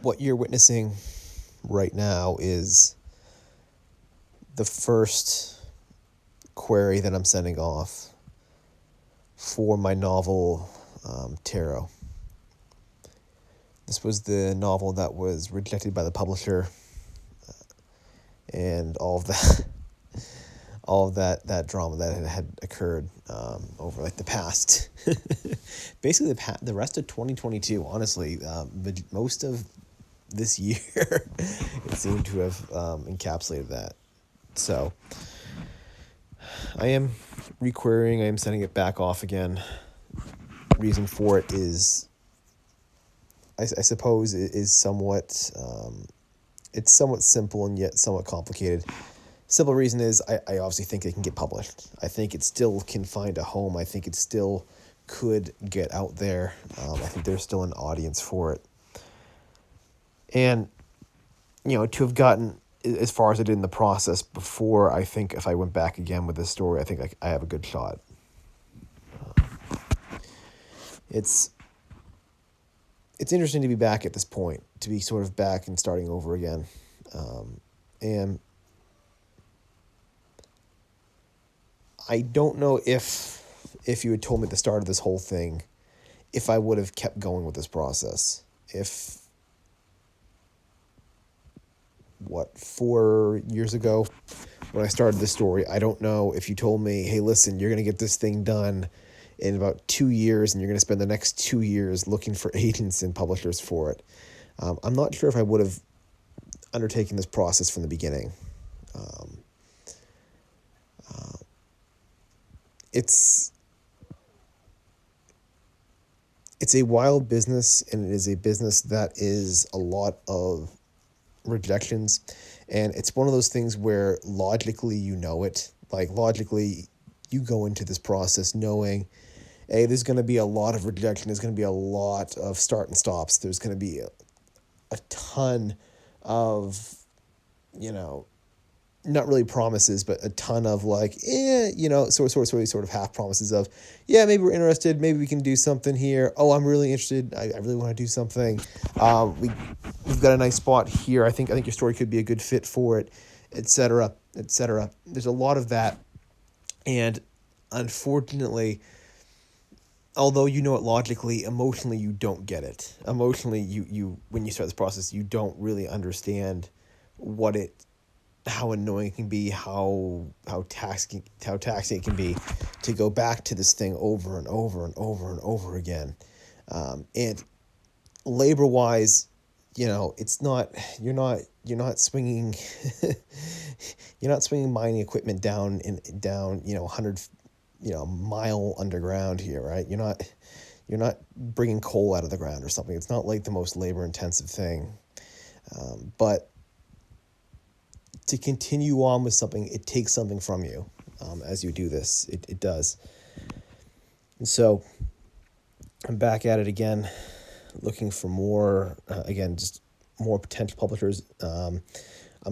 what you're witnessing right now is the first query that I'm sending off for my novel, Tarot. This was the novel that was rejected by the publisher, and all of that drama that had occurred over like the past, basically the rest of 2022. Honestly, most of this year, it seemed to have encapsulated that. So, I am requerying. I am sending it back off again. Reason for it is, I suppose, it is somewhat. It's somewhat simple and yet somewhat complicated. Simple reason is I obviously think it can get published. I think it still can find a home. I think it still could get out there. I think there's still an audience for it. And, to have gotten as far as I did in the process before, I think if I went back again with this story, I think I have a good shot. It's interesting to be back at this point, to be sort of back and starting over again. And I don't know if you had told me at the start of this whole thing, if I would have kept going with this process. 4 years ago when I started this story, I don't know if you told me, hey, listen, you're going to get this thing done in about 2 years, and you're going to spend the next 2 years looking for agents and publishers for it. I'm not sure if I would have undertaken this process from the beginning. It's a wild business, and it is a business that is a lot of rejections, and it's one of those things where logically it. Like, logically, you go into this process knowing, hey, there's going to be a lot of rejection, there's going to be a lot of start and stops, there's going to be a ton of, not really promises, but a ton of sort of half promises of, yeah, maybe we're interested, maybe we can do something here. Oh, I'm really interested. I really want to do something. We've got a nice spot here. I think your story could be a good fit for it, etc., etc. There's a lot of that, and unfortunately, although you know it logically, emotionally you don't get it. Emotionally, you when you start this process, you don't really understand how annoying it can be, how taxing it can be to go back to this thing over and over and over and over again. And labor wise, it's not, you're not swinging you're not swinging mining equipment down 100 mile underground here, right? You're not bringing coal out of the ground or something. It's not like the most labor intensive thing. But to continue on with something, it takes something from you as you do this. It does. And so I'm back at it again, looking for more, just more potential publishers. I'm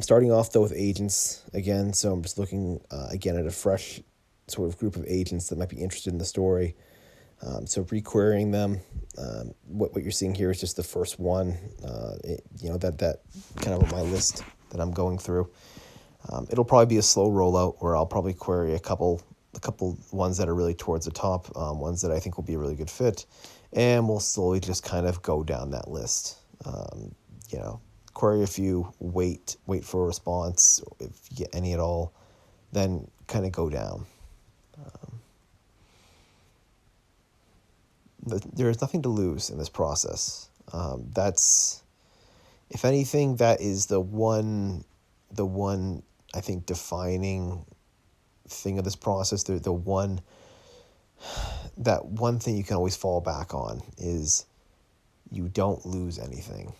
starting off, though, with agents again, so I'm just looking, again, at a fresh sort of group of agents that might be interested in the story. So requerying them. What you're seeing here is just the first one, that kind of on my list that I'm going through. It'll probably be a slow rollout where I'll probably query a couple ones that are really towards the top, ones that I think will be a really good fit, and we'll slowly just kind of go down that list. Query a few, wait for a response, if you get any at all, then kind of go down. There's nothing to lose in this process. That's, if anything, that is the one I think defining thing of this process. The one thing you can always fall back on is you don't lose anything.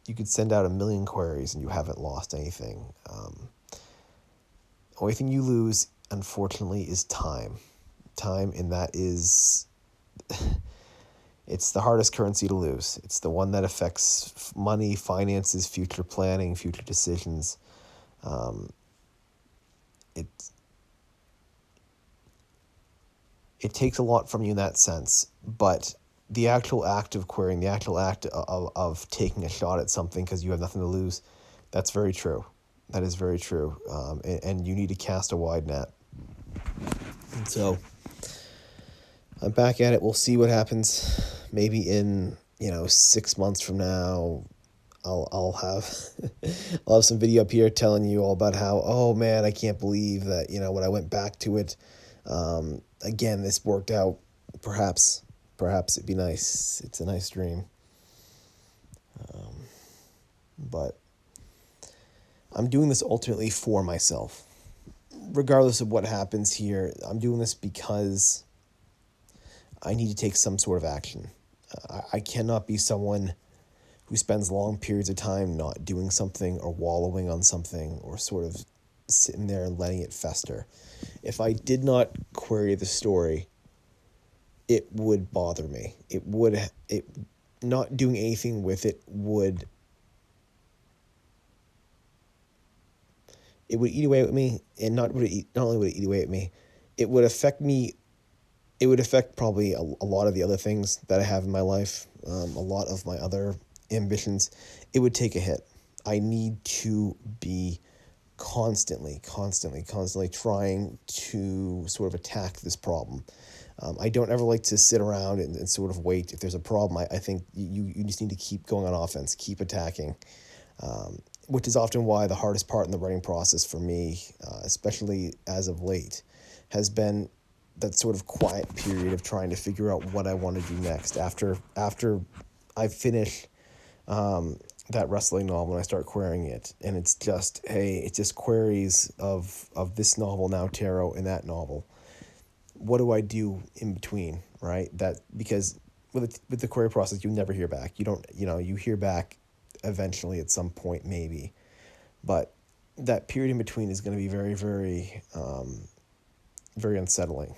You could send out 1 million queries and you haven't lost anything. Only thing you lose, unfortunately, is time. And that is, it's the hardest currency to lose. It's the one that affects money, finances, future planning, future decisions. It takes a lot from you in that sense, but the actual act of querying, the actual act of taking a shot at something because you have nothing to lose, that's very true. That is very true. And you need to cast a wide net. And so I'm back at it. We'll see what happens. Maybe in 6 months from now, I'll have I'll have some video up here telling you all about how, oh man, I can't believe that when I went back to it, again, this worked out. Perhaps it'd be nice. It's a nice dream. But I'm doing this ultimately for myself. Regardless of what happens here, I'm doing this because I need to take some sort of action. I cannot be someone who spends long periods of time not doing something or wallowing on something or sort of sitting there and letting it fester. If I did not query the story, it would bother me. It not doing anything with it would eat away at me, and not only would it eat away at me, it would affect me. It would affect probably a lot of the other things that I have in my life, a lot of my other ambitions. It would take a hit. I need to be constantly trying to sort of attack this problem. I don't ever like to sit around and sort of wait. If there's a problem, I think you just need to keep going on offense, keep attacking, which is often why the hardest part in the writing process for me, especially as of late, has been that sort of quiet period of trying to figure out what I want to do next. After I finish that wrestling novel and I start querying it, and it's just queries of this novel now, tarot, and that novel. What do I do in between, right? That because with the query process, you never hear back. You don't, you hear back eventually at some point maybe, but that period in between is going to be very, very, very unsettling,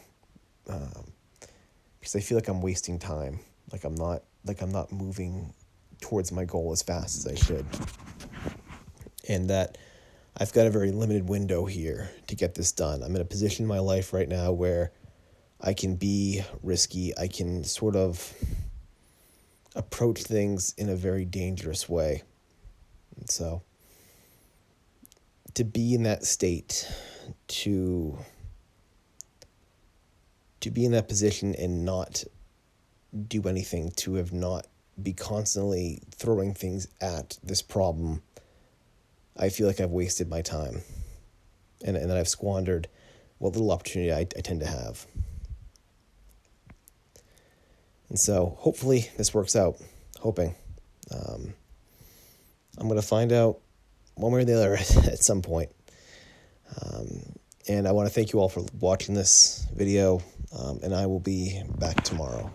because I feel like I'm wasting time. Like I'm not moving towards my goal as fast as I should, and that I've got a very limited window here to get this done. I'm in a position in my life right now where I can be risky. I can sort of approach things in a very dangerous way. And so to be in that state, to be in that position and not do anything, to have not be constantly throwing things at this problem, I feel like I've wasted my time, and that I've squandered what little opportunity I tend to have. And so hopefully this works out. Hoping. I'm going to find out one way or the other at some point. And I want to thank you all for watching this video, and I will be back tomorrow.